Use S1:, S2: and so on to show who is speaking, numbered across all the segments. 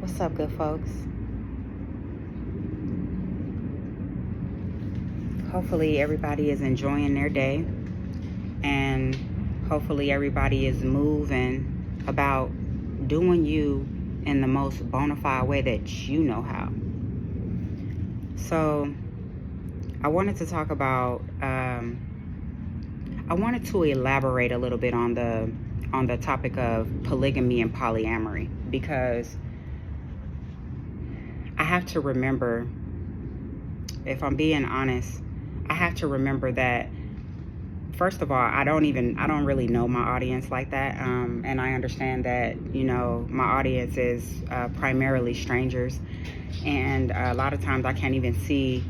S1: What's up, good folks? Hopefully everybody is enjoying their day, and hopefully everybody is moving about doing you in the most bona fide way that you know how. So I wanted to talk about I wanted to elaborate a little bit on the topic of polygamy and polyamory, because I have to remember, if I'm being honest, I have to remember that, first of all, I don't really know my audience like that. And I understand that, my audience is primarily strangers. And a lot of times I can't even see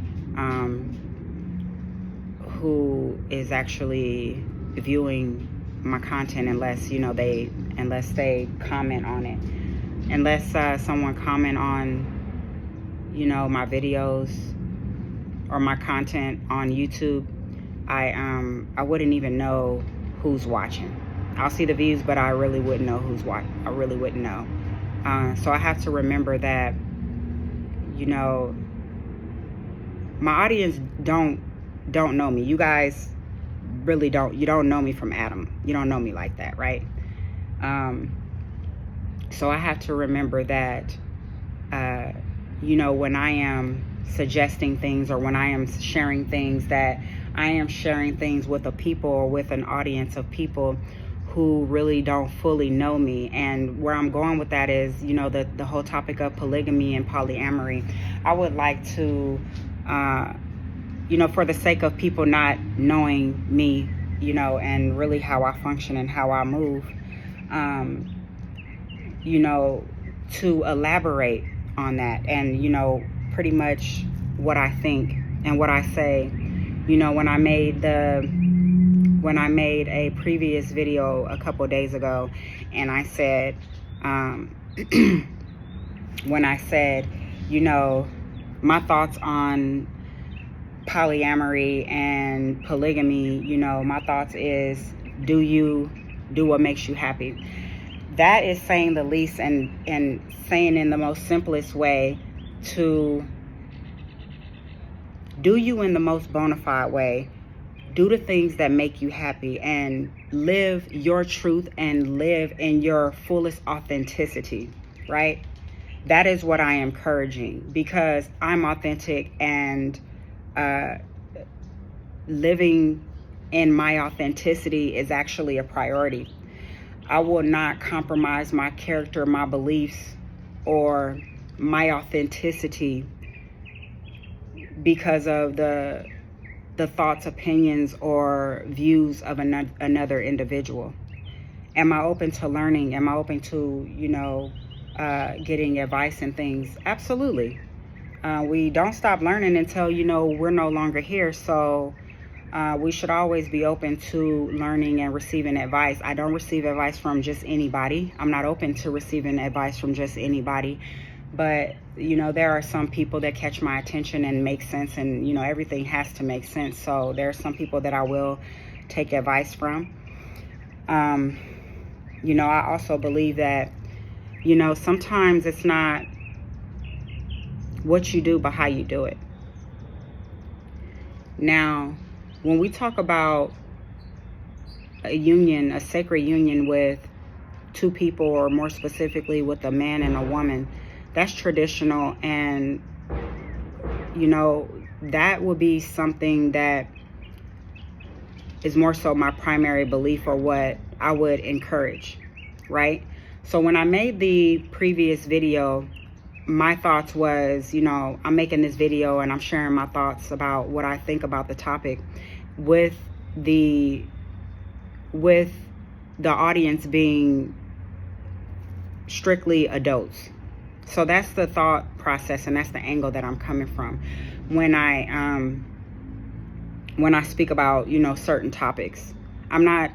S1: who is actually viewing my content unless, they comment on it. Unless someone comment on, my videos or my content on YouTube, I wouldn't even know who's watching. I'll see the views, but I really wouldn't know who's watching. I really wouldn't know. So I have to remember that, my audience don't know me. You guys really don't. You don't know me from Adam. You don't know me like that, right? So I have to remember that, when I am suggesting things or when I am sharing things, that I am sharing things with a people or with an audience of people who really don't fully know me. And where I'm going with that is, the whole topic of polygamy and polyamory. I would like to, for the sake of people not knowing me, and really how I function and how I move, to elaborate on that and, pretty much what I think and what I say. When I made a previous video a couple days ago, and I said, when I said, my thoughts on polyamory and polygamy, my thoughts is, do what makes you happy. That is saying the least, and saying in the most simplest way, to do you in the most bona fide way. Do the things that make you happy and live your truth and live in your fullest authenticity, right? That is what I am encouraging, because I'm authentic, and living in my authenticity is actually a priority. I will not compromise my character, my beliefs, or my authenticity because of the thoughts, opinions, or views of another individual. Am I open to learning? Am I open to, getting advice and things? Absolutely. We don't stop learning until, we're no longer here. So we should always be open to learning and receiving advice. I don't receive advice from just anybody. I'm not open to receiving advice from just anybody. But, there are some people that catch my attention and make sense, and, everything has to make sense. So there are some people that I will take advice from. I also believe that, sometimes it's not what you do, but how you do it. Now, when we talk about a union, a sacred union with two people, or more specifically with a man and a woman, that's traditional, and that would be something that is more so my primary belief, or what I would encourage, right? So when I made the previous video, my thoughts was, I'm making this video and I'm sharing my thoughts about what I think about the topic with the audience being strictly adults. So that's the thought process, and that's the angle that I'm coming from when I speak about, certain topics. I'm not,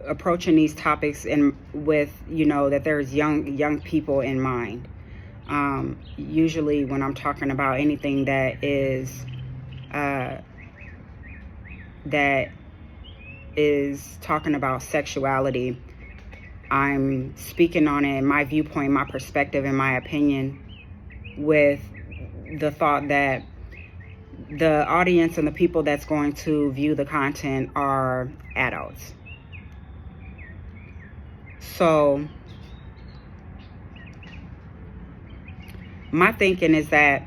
S1: approaching these topics with, that there's young people in mind. Usually when I'm talking about anything that is talking about sexuality, I'm speaking on it, my viewpoint, my perspective, and my opinion, with the thought that the audience and the people that's going to view the content are adults. So my thinking is that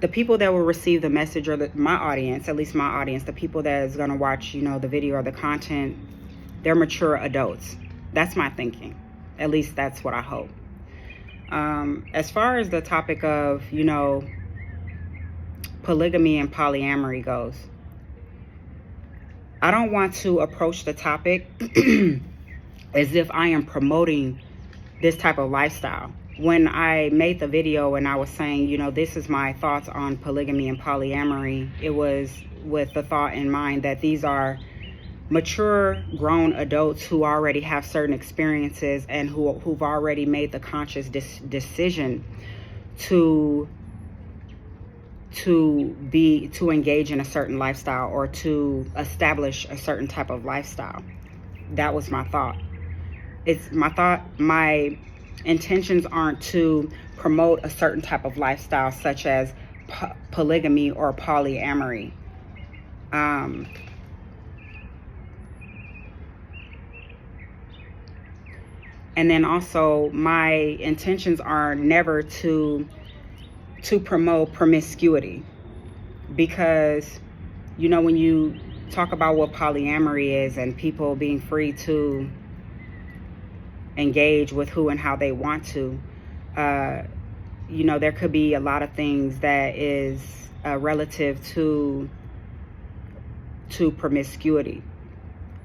S1: the people that will receive the message, or my audience, at least my audience, the people that is going to watch, the video or the content, they're mature adults. That's my thinking. At least that's what I hope. As far as the topic of, polygamy and polyamory goes, I don't want to approach the topic as if I am promoting this type of lifestyle. When I made the video and I was saying, this is my thoughts on polygamy and polyamory, it was with the thought in mind that these are mature, grown adults who already have certain experiences and who've already made the conscious decision to engage in a certain lifestyle or to establish a certain type of lifestyle. That was my thought. My intentions aren't to promote a certain type of lifestyle such as polygamy or polyamory. And then also my intentions are never to promote promiscuity, because when you talk about what polyamory is and people being free to engage with who and how they want to, there could be a lot of things that is relative to promiscuity.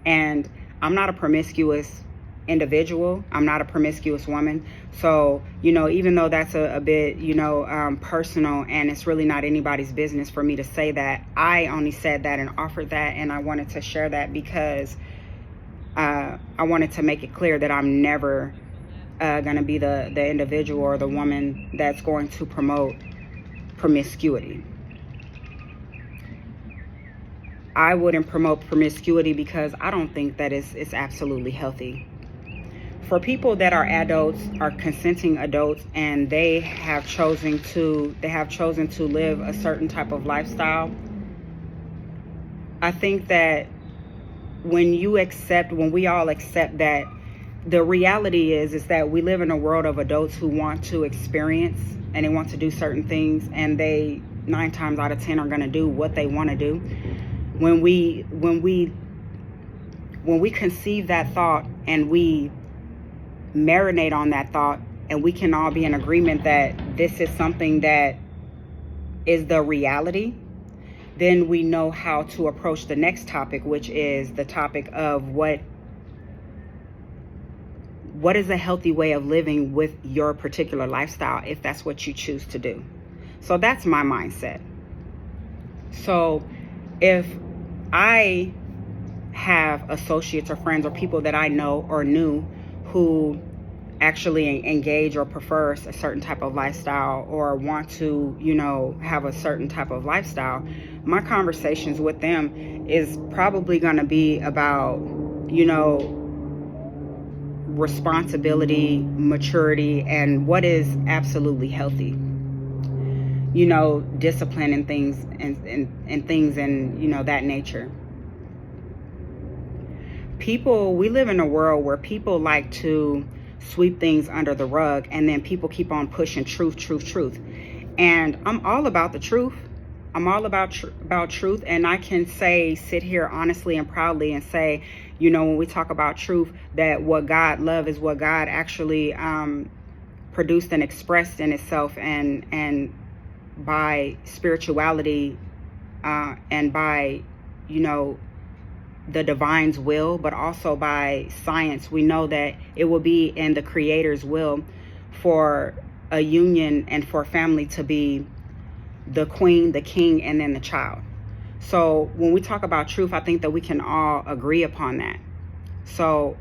S1: And I'm not a promiscuous individual. I'm not a promiscuous woman. So, even though that's a bit, personal, and it's really not anybody's business for me to say that, I only said that and offered that, and I wanted to share that because I wanted to make it clear that I'm never going to be the individual or the woman that's going to promote promiscuity. I wouldn't promote promiscuity because I don't think that it's absolutely healthy. For people that are adults, are consenting adults, and they have chosen to live a certain type of lifestyle, I think that when we all accept that, the reality is that we live in a world of adults who want to experience and they want to do certain things, and they 9 times out of 10 are going to do what they want to do. When we conceive that thought and we marinate on that thought, and we can all be in agreement that this is something that is the reality, then we know how to approach the next topic, which is the topic of what is a healthy way of living with your particular lifestyle, if that's what you choose to do. So that's my mindset. So if I have associates or friends or people that I know or knew who actually engage or prefer a certain type of lifestyle or want to, have a certain type of lifestyle, my conversations with them is probably going to be about, responsibility, maturity, and what is absolutely healthy. Discipline and things and things and, that nature. We live in a world where people like to sweep things under the rug, and then people keep on pushing truth. And I'm all about the truth. I'm all about truth. And I can sit here honestly and proudly and say, when we talk about truth, that what God loved is what God actually produced and expressed in itself, and by spirituality and by, the divine's will, but also by science, we know that it will be in the Creator's will for a union and for a family to be the queen, the king, and then the child. So when we talk about truth, I think that we can all agree upon that. So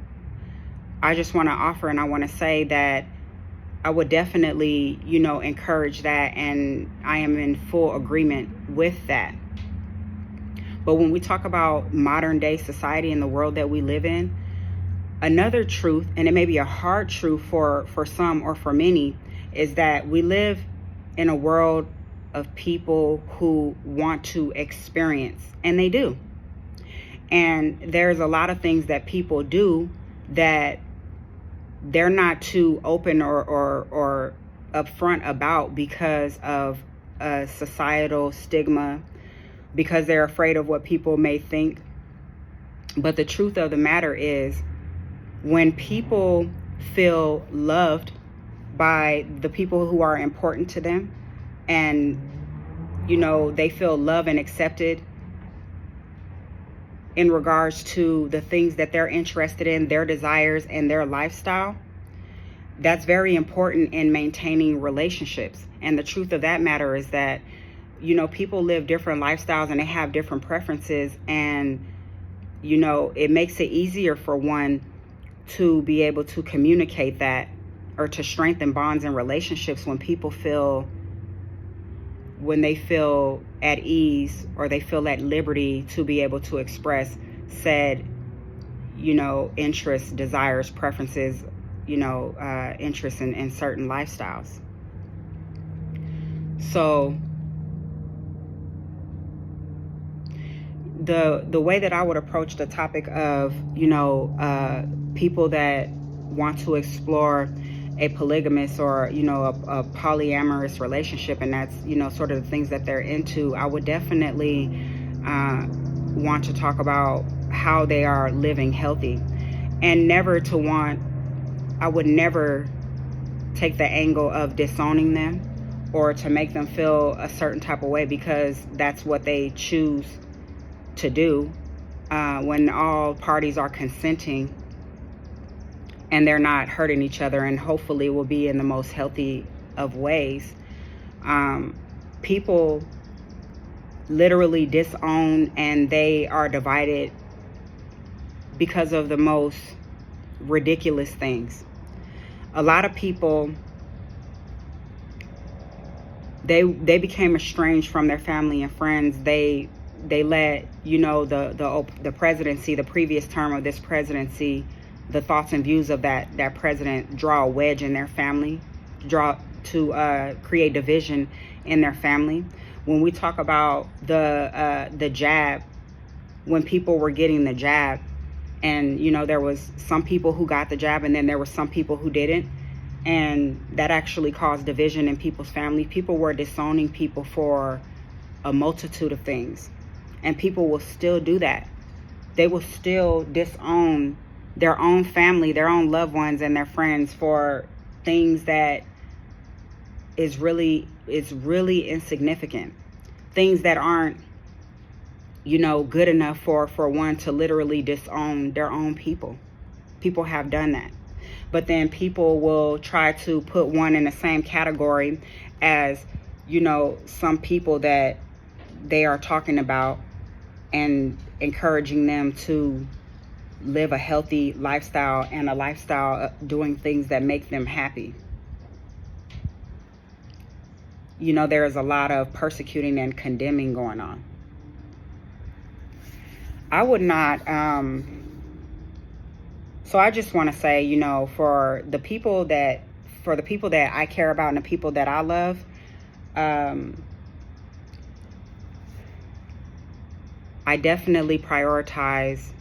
S1: I just want to offer, and I want to say that I would definitely, encourage that, and I am in full agreement with that. But when we talk about modern day society and the world that we live in, Another truth, and it may be a hard truth for some or for many, is that we live in a world of people who want to experience, and they do. And there's a lot of things that people do that they're not too open or upfront about because of a societal stigma, because they're afraid of what people may think. But the truth of the matter is, when people feel loved by the people who are important to them, and they feel loved and accepted in regards to the things that they're interested in, their desires and their lifestyle, that's very important in maintaining relationships. And the truth of that matter is that people live different lifestyles and they have different preferences, and it makes it easier for one to be able to communicate that, or to strengthen bonds and relationships when they feel at ease, or they feel at liberty to be able to express said interests, desires, preferences, interests in certain lifestyles. So the way that I would approach the topic of people that want to explore a polygamous or a polyamorous relationship, and that's sort of the things that they're into, I would definitely want to talk about how they are living healthy, and I would never take the angle of disowning them or to make them feel a certain type of way because that's what they choose to do, when all parties are consenting and they're not hurting each other, and hopefully will be in the most healthy of ways. People literally disown, and they are divided because of the most ridiculous things. A lot of people, they became estranged from their family and friends. They let the presidency, the previous term of this presidency, the thoughts and views of that president draw a wedge in their family, create division in their family. When we talk about the jab, when people were getting the jab, and there was some people who got the jab, and then there were some people who didn't, and that actually caused division in people's family. People were disowning people for a multitude of things, and people will still do that. They will still disown their own family, their own loved ones, and their friends for things that is really insignificant, things that aren't good enough for one to literally disown their own people. People have done that. But then people will try to put one in the same category as some people that they are talking about, and encouraging them to live a healthy lifestyle, and a lifestyle doing things that make them happy. There is a lot of persecuting and condemning going on. I would not, so I just want to say, for the people that I care about and the people that I love, I definitely prioritize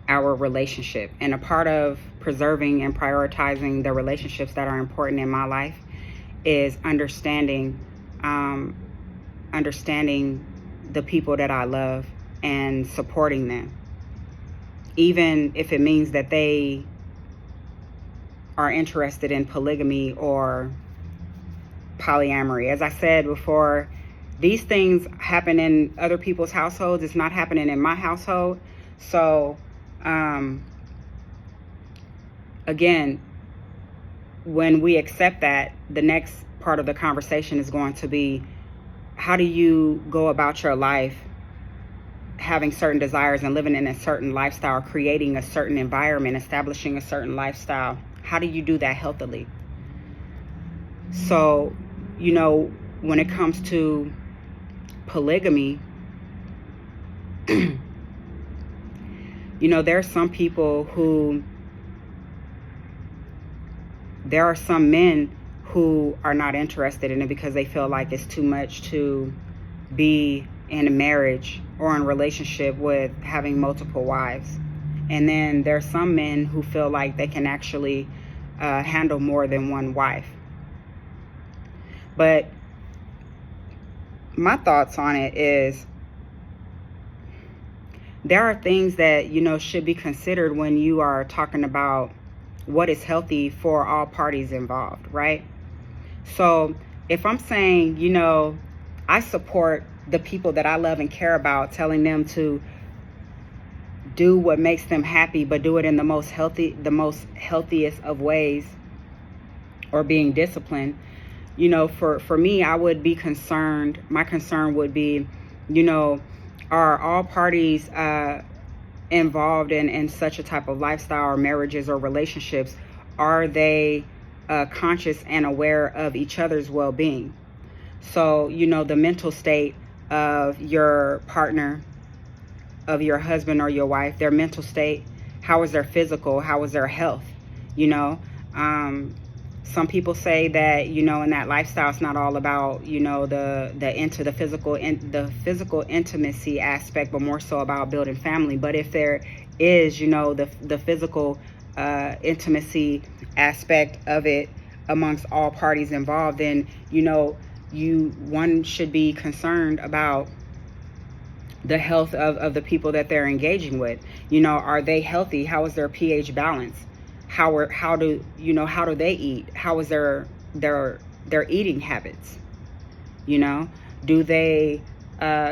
S1: our relationship. And a part of preserving and prioritizing the relationships that are important in my life is understanding the people that I love and supporting them, even if it means that they are interested in polygamy or polyamory. As I said before, these things happen in other people's households. It's not happening in my household. So again, when we accept that, the next part of the conversation is going to be, how do you go about your life having certain desires and living in a certain lifestyle, creating a certain environment, establishing a certain lifestyle? How do you do that healthily? So, when it comes to polygamy, There are some people who, there are some men who are not interested in it because they feel like it's too much to be in a marriage or in a relationship with having multiple wives. And then there's some men who feel like they can actually handle more than one wife. But my thoughts on it is, there are things that, should be considered when you are talking about what is healthy for all parties involved, right? So if I'm saying, I support the people that I love and care about, telling them to do what makes them happy, but do it in the most healthiest of ways, or being disciplined, for me, I would be concerned. My concern would be, are all parties involved in such a type of lifestyle, or marriages or relationships, are they conscious and aware of each other's well-being? So, the mental state of your partner, of your husband or your wife, their mental state, how is their physical, how is their health? Some people say that, in that lifestyle, it's not all about, the physical intimacy aspect, but more so about building family. But if there is, the physical intimacy aspect of it amongst all parties involved, then, one should be concerned about the health of the people that they're engaging with. Are they healthy? How is their pH balance? How do they eat? How is their eating habits? Do they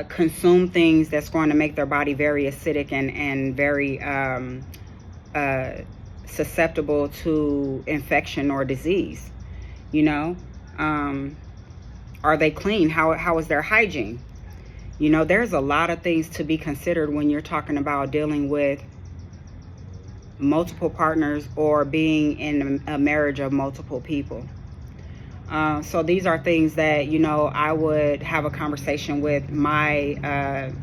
S1: consume things that's going to make their body very acidic and very susceptible to infection or disease? Are they clean? How is their hygiene? There's a lot of things to be considered when you're talking about dealing with multiple partners or being in a marriage of multiple people. So these are things that, I would have a conversation with my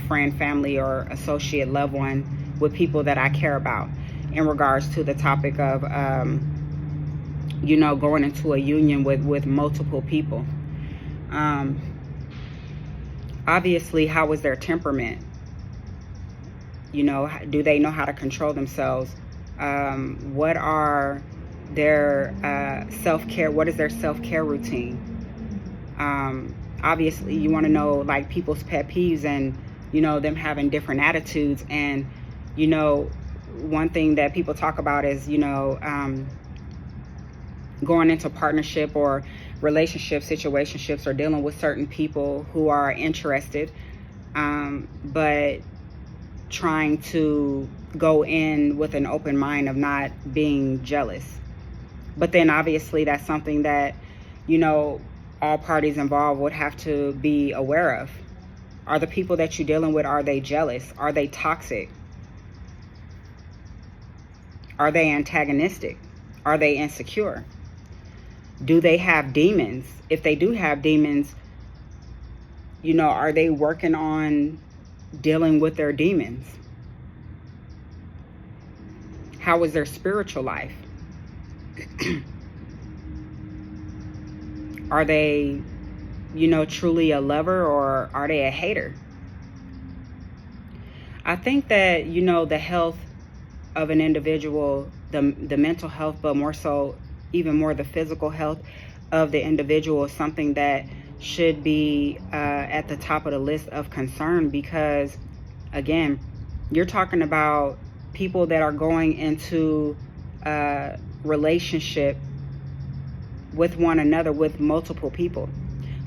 S1: friend, family, or associate, loved one, with people that I care about, in regards to the topic of, going into a union with multiple people. Obviously, how is their temperament? Do they know how to control themselves? What are their self-care? What is their self-care routine? Obviously, you want to know, like, people's pet peeves, and, them having different attitudes. And, one thing that people talk about is, going into partnership or relationship situationships, or dealing with certain people who are interested, but trying to go in with an open mind of not being jealous. But then obviously that's something that, all parties involved would have to be aware of. Are the people that you're dealing with, are they jealous? Are they toxic? Are they antagonistic? Are they insecure? Do they have demons? If they do have demons, are they working on dealing with their demons? How is their spiritual life? Are they, truly a lover, or are they a hater? I think that, the health of an individual, the mental health, but more so, even more, the physical health of the individual, is something that should be at the top of the list of concern. Because, again, you're talking about people that are going into a relationship with one another, with multiple people.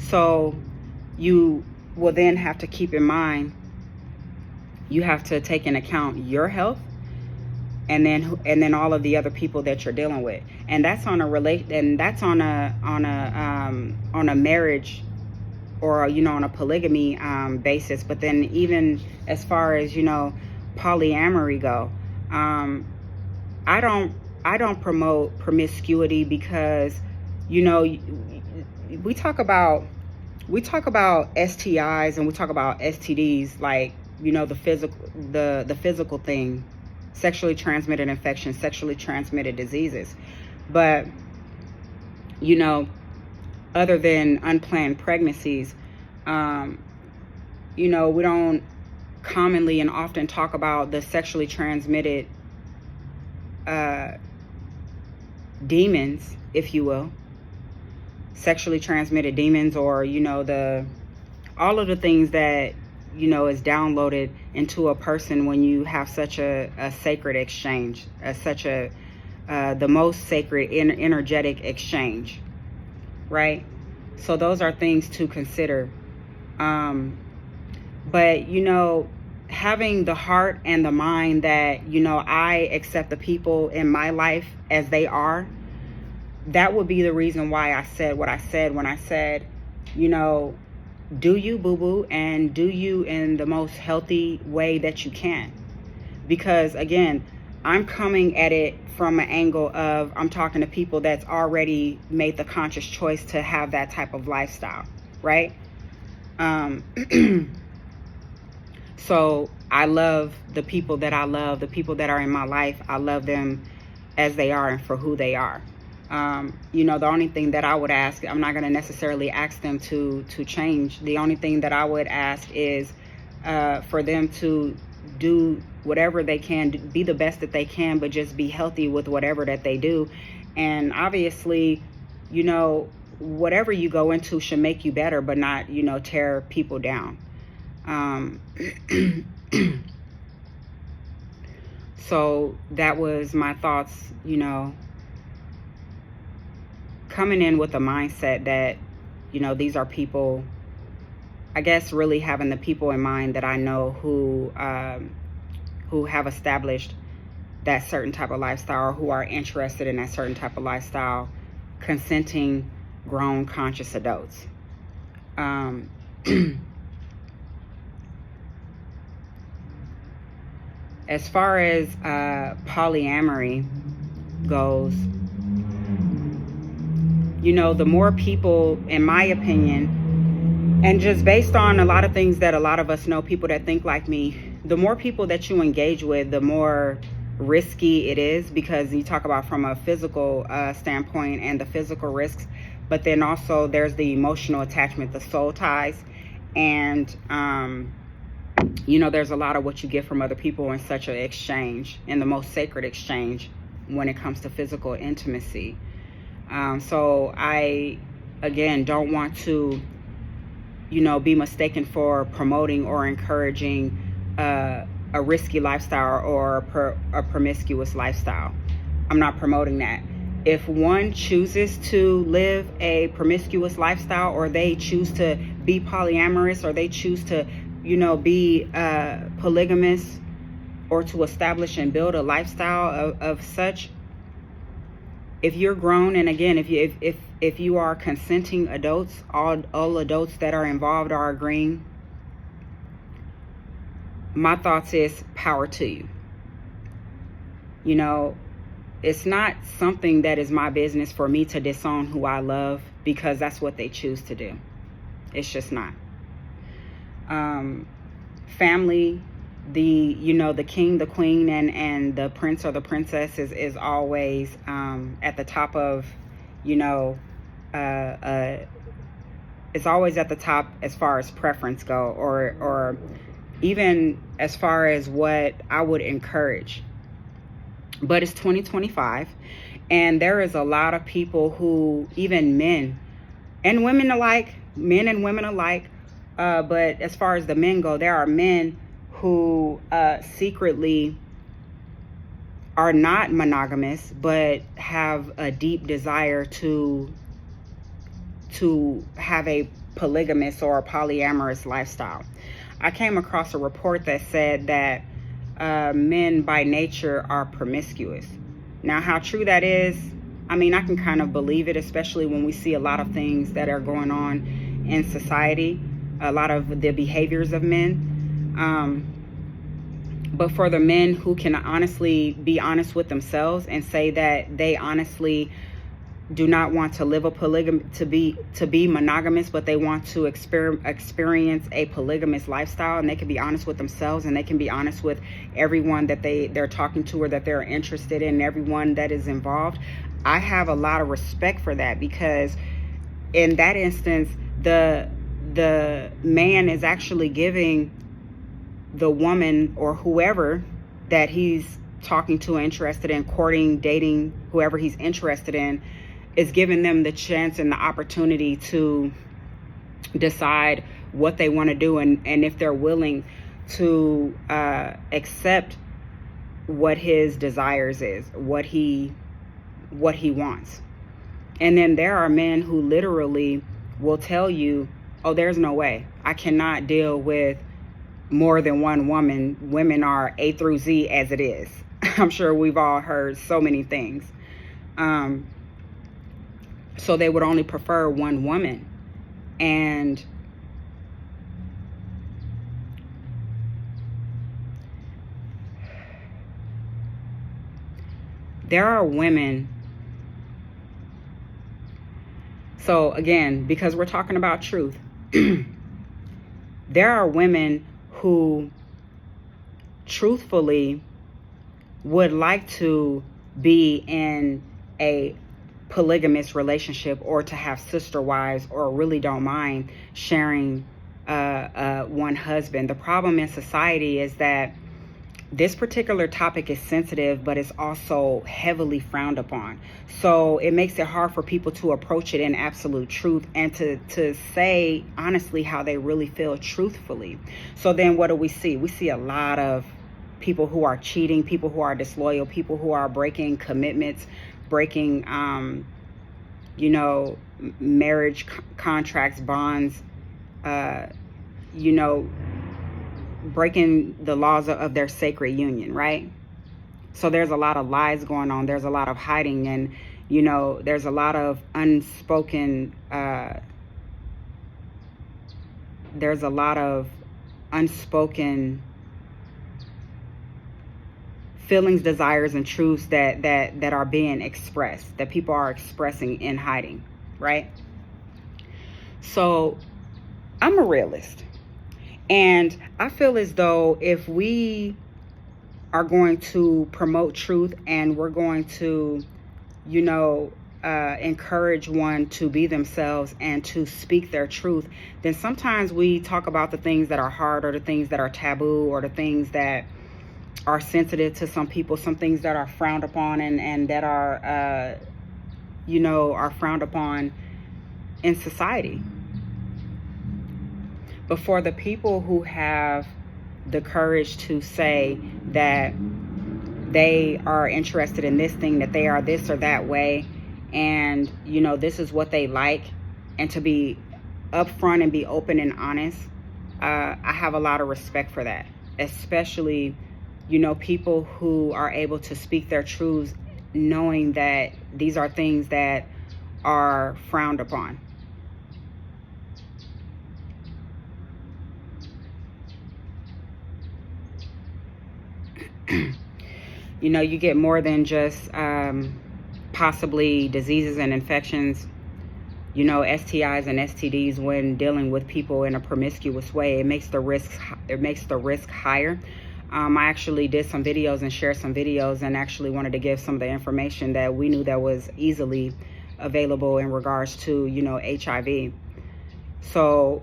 S1: So you will then have to keep in mind, you have to take into account your health, and then all of the other people that you're dealing with. And that's on a marriage, or on a polygamy basis. But then, even as far as polyamory go, I don't promote promiscuity, because we talk about STIs and we talk about STDs like the physical thing, sexually transmitted infections, sexually transmitted diseases. But, other than unplanned pregnancies, we don't commonly and often talk about the sexually transmitted demons, if you will, sexually transmitted demons, or all of the things that is downloaded into a person when you have such a sacred exchange, the most sacred energetic exchange, right? So those are things to consider. But having the heart and the mind that I accept the people in my life as they are, that would be the reason why I said what I said when I said, do you, boo-boo, and do you in the most healthy way that you can. Because again, I'm coming at it from an angle of, I'm talking to people that's already made the conscious choice to have that type of lifestyle, right? So I love the people that I love, the people that are in my life. I love them as they are and for who they are. The only thing that I would ask, I'm not going to necessarily ask them to change. The only thing that I would ask is for them to do whatever they can, be the best that they can, but just be healthy with whatever that they do. And obviously, whatever you go into should make you better, but not, tear people down. So that was my thoughts, coming in with a mindset that, these are people, I guess really having the people in mind that I know who have established that certain type of lifestyle, or who are interested in that certain type of lifestyle, consenting, grown, conscious adults. As far as polyamory goes, the more people, in my opinion, and just based on a lot of things that a lot of us know, people that think like me, the more people that you engage with, the more risky it is, because you talk about from a physical standpoint and the physical risks, but then also there's the emotional attachment, the soul ties, and there's a lot of what you get from other people in such an exchange, in the most sacred exchange when it comes to physical intimacy. So I, again, don't want to, be mistaken for promoting or encouraging a risky lifestyle or a promiscuous lifestyle. I'm not promoting that. If one chooses to live a promiscuous lifestyle, or they choose to be polyamorous, or they choose to be polygamous, or to establish and build a lifestyle of such, if you're grown, and again, if you are consenting adults, all adults that are involved are agreeing, my thoughts is power to you. It's not something that is my business for me to disown who I love, because that's what they choose to do. It's just not. Family, the king, the queen, and the prince or the princess is always at the top of, it's always at the top as far as preference go, or even as far as what I would encourage. But it's 2025, and there is a lot of people who, even men and women alike, but as far as the men go, there are men who secretly are not monogamous, but have a deep desire to have a polygamous or a polyamorous lifestyle. I came across a report that said that men by nature are promiscuous. Now, how true that is, I mean, I can kind of believe it, especially when we see a lot of things that are going on in society, a lot of the behaviors of men. But for the men who can honestly be honest with themselves and say that they honestly do not want to live a to be monogamous, but they want to experience a polygamous lifestyle, and they can be honest with themselves, and they can be honest with everyone that they're talking to or that they're interested in, everyone that is involved. I have a lot of respect for that, because in that instance, the man is actually giving the woman or whoever that he's talking to, interested in, courting, dating, whoever he's interested in, is giving them the chance and the opportunity to decide what they want to do, and if they're willing to accept what his desires is, what he wants. And then there are men who literally will tell you, oh, there's no way. I cannot deal with more than one woman. Women are A through Z as it is. I'm sure we've all heard so many things. So they would only prefer one woman. And there are women. So again, because we're talking about truth, there are women who truthfully would like to be in a polygamous relationship, or to have sister wives, or really don't mind sharing one husband. The problem in society is that this particular topic is sensitive, but it's also heavily frowned upon. So it makes it hard for people to approach it in absolute truth, and to say honestly how they really feel truthfully. So then what do we see? We see a lot of people who are cheating, people who are disloyal, people who are breaking commitments, breaking, marriage contracts, bonds, breaking the laws of their sacred union, right? So there's a lot of lies going on. There's a lot of hiding, and, there's a lot of unspoken, feelings, desires, and truths that are being expressed, that people are expressing in hiding, right? So I'm a realist, and I feel as though if we are going to promote truth, and we're going to, encourage one to be themselves and to speak their truth, then sometimes we talk about the things that are hard, or the things that are taboo, or the things that are sensitive to some people, some things that are frowned upon, and that are, are frowned upon in society. But for the people who have the courage to say that they are interested in this thing, that they are this or that way, and, this is what they like, and to be upfront and be open and honest, I have a lot of respect for that, especially people who are able to speak their truths, knowing that these are things that are frowned upon. You get more than just possibly diseases and infections, STIs and STDs when dealing with people in a promiscuous way. It makes the risk higher. I actually did some videos and shared some videos, and actually wanted to give some of the information that we knew that was easily available in regards to, HIV. So,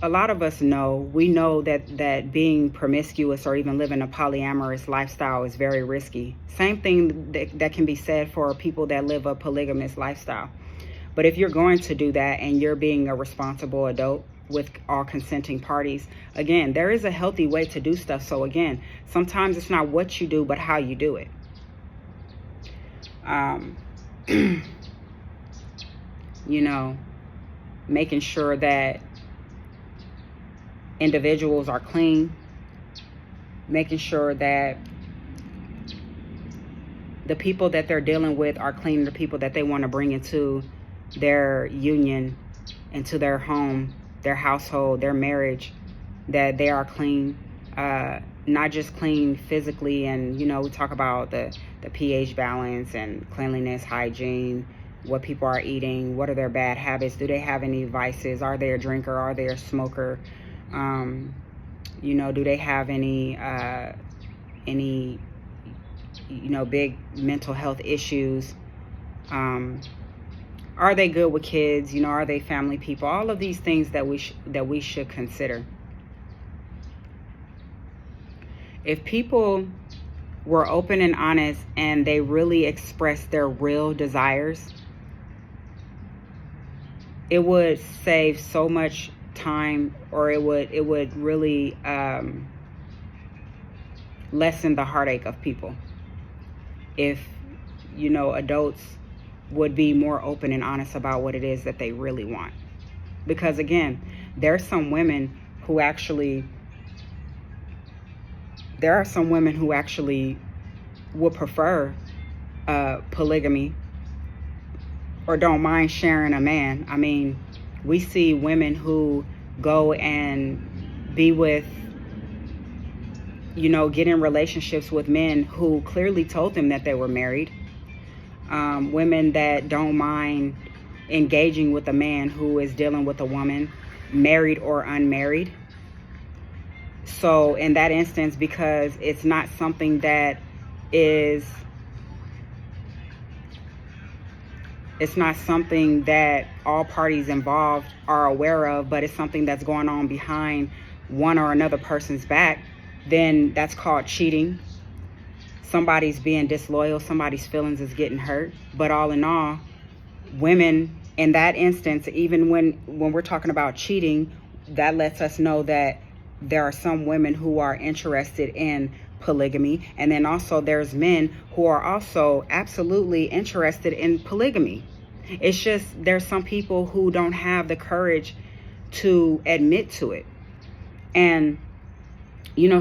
S1: a lot of us we know that being promiscuous, or even living a polyamorous lifestyle, is very risky. Same thing that can be said for people that live a polygamous lifestyle. But if you're going to do that, and you're being a responsible adult with all consenting parties, again, there is a healthy way to do stuff. So again, sometimes it's not what you do, but how you do it. Making sure that individuals are clean, making sure that the people that they're dealing with are clean, the people that they want to bring into their union, into their home, their household, their marriage, that they are clean, not just clean physically, and we talk about the pH balance and cleanliness, hygiene, what people are eating, what are their bad habits, do they have any vices, are they a drinker, are they a smoker, do they have any big mental health issues, are they good with kids, are they family people, all of these things that we should consider. If people were open and honest and they really expressed their real desires, it would save so much time, or it would really lessen the heartache of people if adults would be more open and honest about what it is that they really want. Because again, there are some women who actually would prefer polygamy or don't mind sharing a man. I mean, we see women who go and be with, get in relationships with men who clearly told them that they were married. Women that don't mind engaging with a man who is dealing with a woman, married or unmarried. So in that instance, because it's not something that all parties involved are aware of, but it's something that's going on behind one or another person's back, then that's called cheating. Somebody's being disloyal, somebody's feelings is getting hurt. But all in all, women in that instance, even when we're talking about cheating, that lets us know that there are some women who are interested in polygamy, and then also there's men who are also absolutely interested in polygamy. It's just there's some people who don't have the courage to admit to it. And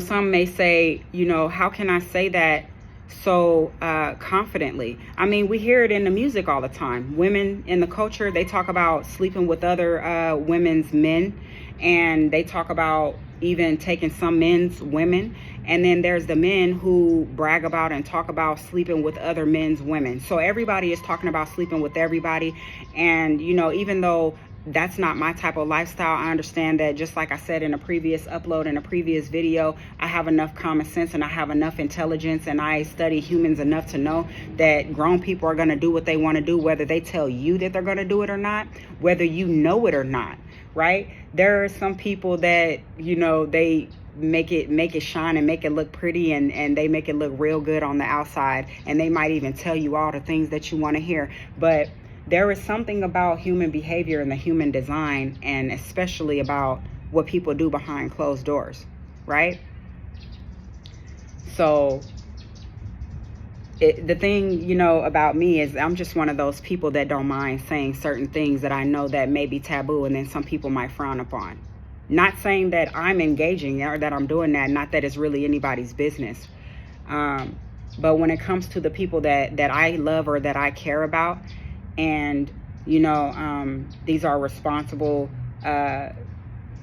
S1: some may say, how can I say that so confidently? I mean, we hear it in the music all the time. Women in the culture, they talk about sleeping with other women's men, and they talk about even taking some men's women. And then there's the men who brag about and talk about sleeping with other men's women. So everybody is talking about sleeping with everybody. And, even though that's not my type of lifestyle, I understand that, just like I said in a previous upload, in a previous video, I have enough common sense and I have enough intelligence, and I study humans enough to know that grown people are going to do what they want to do, whether they tell you that they're going to do it or not, whether you know it or not, right? There are some people that, they make it shine and make it look pretty, and they make it look real good on the outside, and they might even tell you all the things that you want to hear. But there is something about human behavior and the human design, and especially about what people do behind closed doors, right? So the thing, about me is I'm just one of those people that don't mind saying certain things that I know that may be taboo, and then some people might frown upon. Not saying that I'm engaging or that I'm doing that, not that it's really anybody's business. But when it comes to the people that I love or that I care about, and these are responsible,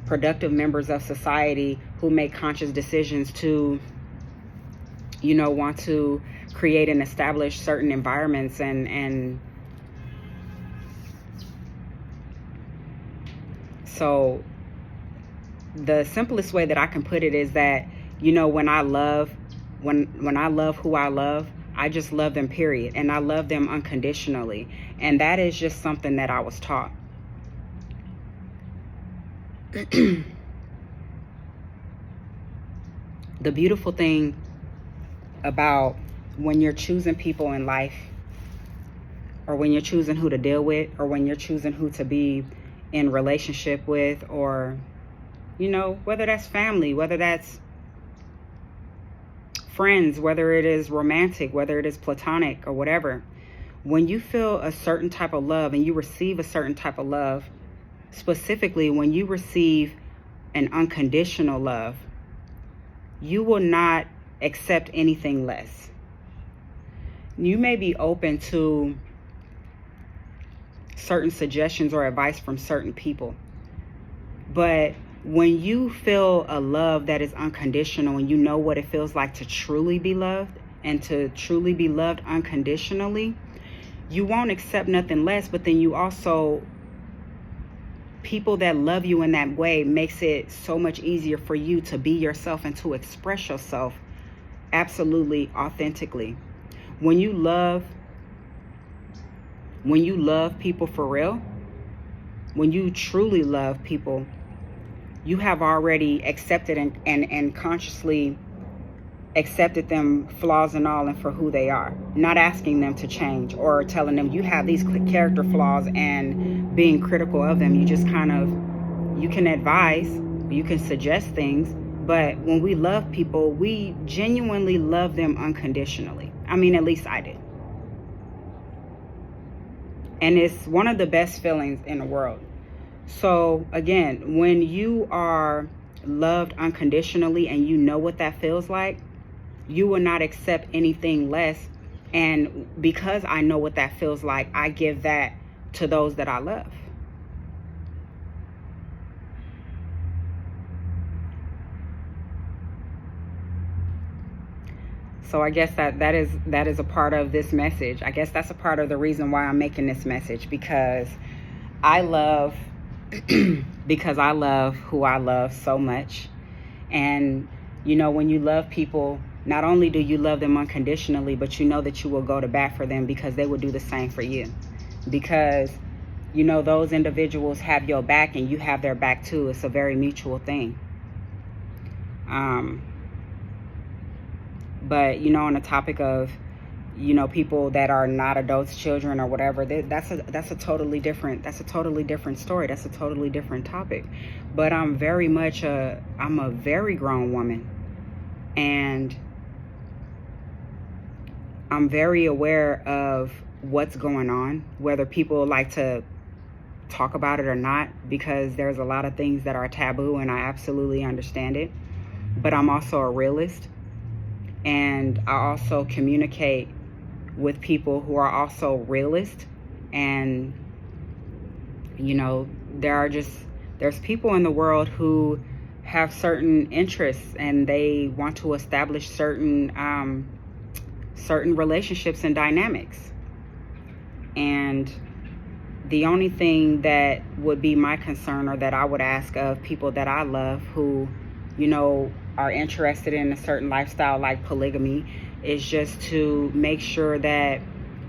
S1: productive members of society who make conscious decisions to want to create and establish certain environments, and so the simplest way that I can put it is that when I love who I love, I just love them, period. And I love them unconditionally. And that is just something that I was taught. The beautiful thing about when you're choosing people in life, or when you're choosing who to deal with, or when you're choosing who to be in relationship with, or, whether that's family, whether that's friends, whether it is romantic, whether it is platonic or whatever, when you feel a certain type of love and you receive a certain type of love, specifically when you receive an unconditional love, you will not accept anything less. You may be open to certain suggestions or advice from certain people, but When you feel a love that is unconditional and you know what it feels like to truly be loved and to truly be loved unconditionally, you won't accept nothing less. But then you also, people that love you in that way makes it so much easier for you to be yourself and to express yourself absolutely authentically. When you love people for real, when you truly love people, you have already accepted and consciously accepted them, flaws and all, and for who they are, not asking them to change or telling them you have these character flaws and being critical of them. You just kind of, you can advise, you can suggest things, but when we love people, we genuinely love them unconditionally. I mean, at least I did. And it's one of the best feelings in the world. So again, when you are loved unconditionally and you know what that feels like, you will not accept anything less. And because I know what that feels like, I give that to those that I love. So I guess that is a part of this message. I guess that's a part of the reason why I'm making this message, because I love because I love who I love so much. And you know, when you love people, not only do you love them unconditionally, but you know that you will go to bat for them because they will do the same for you. Because you know those individuals have your back and you have their back too. It's a very mutual thing. But you know, on the topic of, you know, people that are not adults, children or whatever, that's a totally different story. That's a totally different topic. But I'm a very grown woman, and I'm very aware of what's going on, whether people like to talk about it or not, because there's a lot of things that are taboo, and I absolutely understand it. But I'm also a realist, and I also communicate with people who are also realists. And you know, there's people in the world who have certain interests and they want to establish certain relationships and dynamics. And the only thing that would be my concern, or that I would ask of people that I love who, you know, are interested in a certain lifestyle like polygamy, is just to make sure that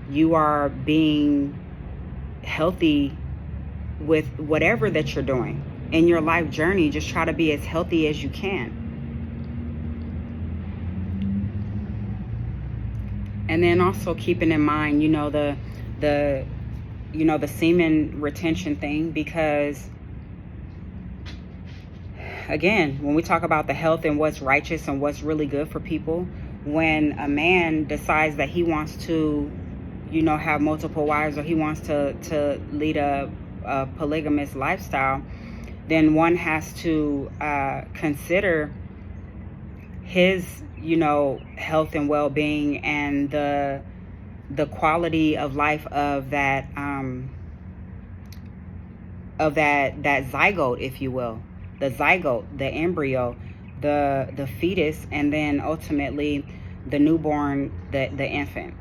S1: you are being healthy with whatever that you're doing in your life journey. Just try to be as healthy as you can. And then also keeping in mind, you know, the semen retention thing, because again, when we talk about the health and what's righteous and what's really good for people, when a man decides that he wants to, you know, have multiple wives, or he wants to lead a polygamous lifestyle, then one has to consider his, you know, health and well-being and the quality of life of that zygote, if you will, the zygote, the embryo, the fetus, and then ultimately the newborn, the infant.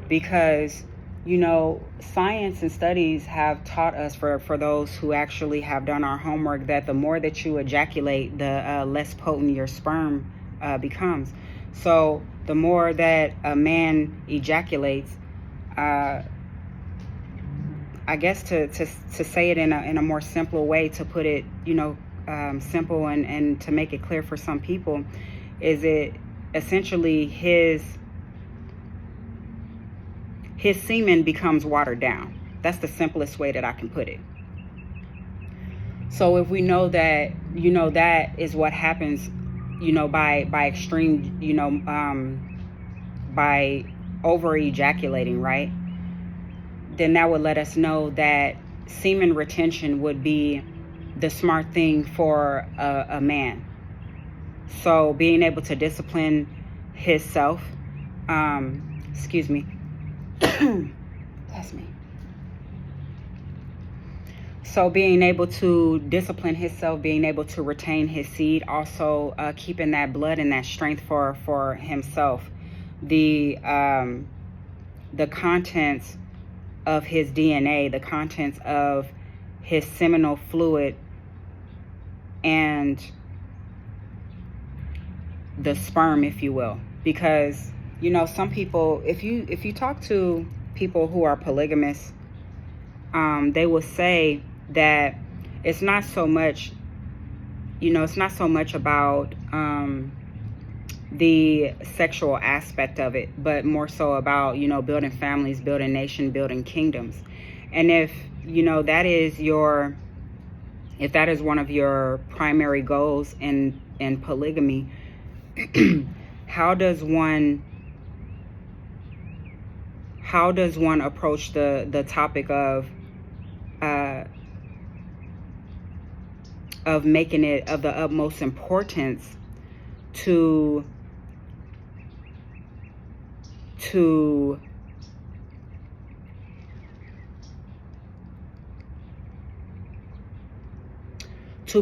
S1: Because, you know, science and studies have taught us, for those who actually have done our homework, that the more that you ejaculate, the less potent your sperm becomes. So the more that a man ejaculates, I guess to say it in a more simple way, to put it, you know, simple and to make it clear for some people, is it essentially his semen becomes watered down. That's the simplest way that I can put it. So if we know that, you know, that is what happens, you know, by extreme, you know, by over ejaculating, right? Then that would let us know that semen retention would be the smart thing for a man. So being able to discipline himself, excuse me, bless me. So being able to discipline himself, being able to retain his seed, also keeping that blood and that strength for himself. The contents of his DNA, the contents of his seminal fluid, and the sperm, if you will. Because, you know, some people, if you talk to people who are polygamous, they will say that it's not so much, you know, it's not so much about the sexual aspect of it, but more so about, you know, building families, building nation, building kingdoms. And if, you know, if that is one of your primary goals in polygamy, how does one approach the topic of making it of the utmost importance to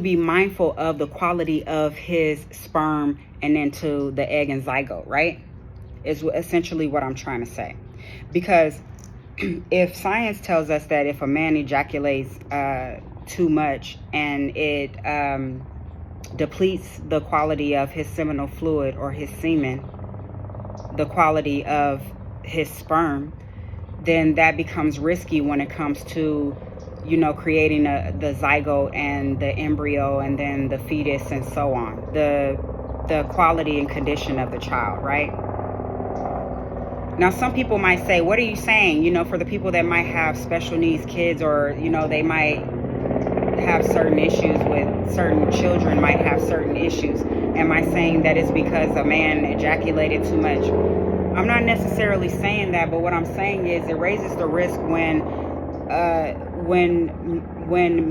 S1: be mindful of the quality of his sperm and then to the egg and zygote, right? Is essentially what I'm trying to say. Because if science tells us that if a man ejaculates too much and it depletes the quality of his seminal fluid or his semen, the quality of his sperm, then that becomes risky when it comes to, you know, creating the zygote and the embryo and then the fetus and so on. The quality and condition of the child, right? Now, some people might say, what are you saying? You know, for the people that might have special needs kids, or, you know, they might have certain issues with certain children, might have certain issues. Am I saying that it's because a man ejaculated too much? I'm not necessarily saying that, but what I'm saying is it raises the risk when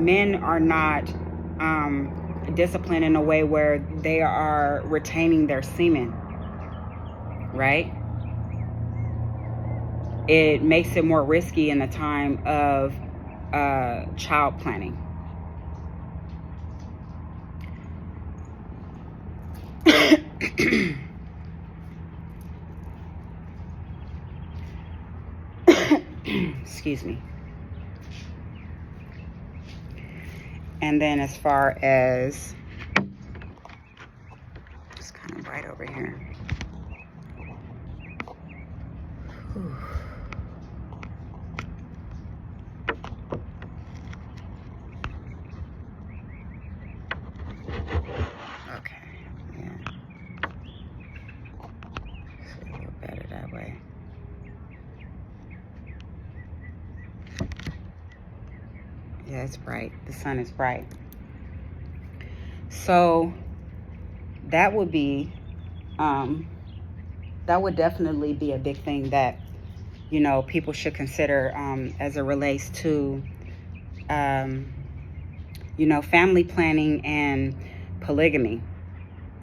S1: men are not disciplined in a way where they are retaining their semen, right? It makes it more risky in the time of child planning. Excuse me. And then as far as, it's kind of bright over here. Whew. Okay, yeah. It's a little better that way. Yeah, it's bright. The sun is bright. So that would be, that would definitely be a big thing that, you know, people should consider as it relates to, you know, family planning and polygamy,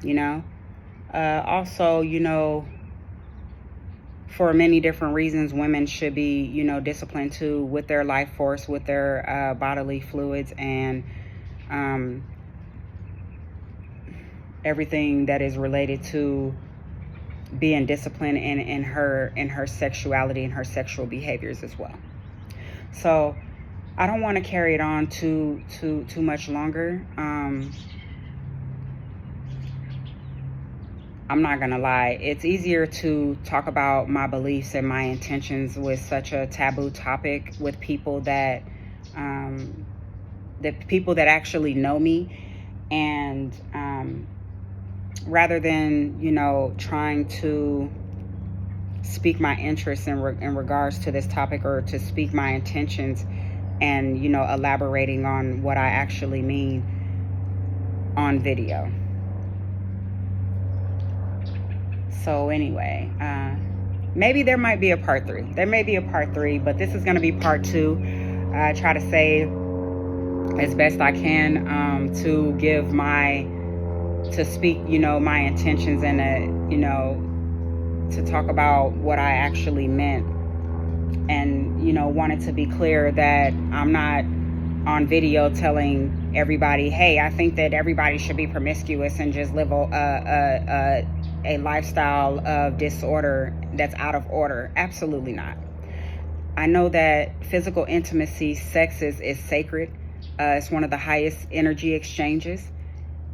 S1: you know. Also, you know, for many different reasons, women should be, you know, disciplined too with their life force, with their bodily fluids, and everything that is related to being disciplined in her sexuality and her sexual behaviors as well. So I don't want to carry it on too much longer. I'm not gonna lie, it's easier to talk about my beliefs and my intentions with such a taboo topic with people that actually know me, and rather than, you know, trying to speak my interests in regards to this topic, or to speak my intentions and, you know, elaborating on what I actually mean on video. So anyway, maybe there might be a part 3. There may be a part 3, but this is going to be part 2. I try to say as best I can to give to speak, you know, my intentions, and, you know, to talk about what I actually meant, and, you know, wanted to be clear that I'm not on video telling everybody, hey, I think that everybody should be promiscuous and just live a lifestyle of disorder that's out of order. Absolutely not. I know that physical intimacy, sex is sacred. It's one of the highest energy exchanges.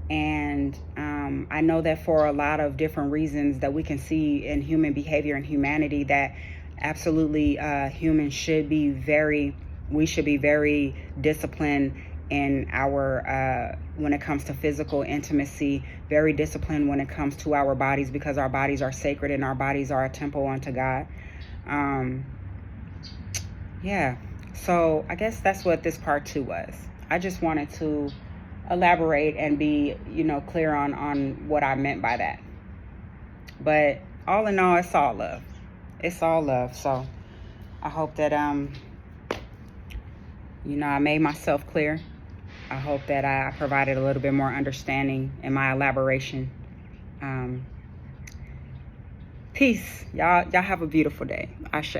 S1: And I know that for a lot of different reasons that we can see in human behavior and humanity, that absolutely humans should be we should be very disciplined in our, when it comes to physical intimacy, very disciplined when it comes to our bodies, because our bodies are sacred and our bodies are a temple unto God. Yeah, so I guess that's what this part 2 was. I just wanted to elaborate and be, clear on what I meant by that. But all in all, it's all love. It's all love. So I hope that I made myself clear. I hope that I provided a little bit more understanding in my elaboration. Peace. Y'all have a beautiful day. Ashe.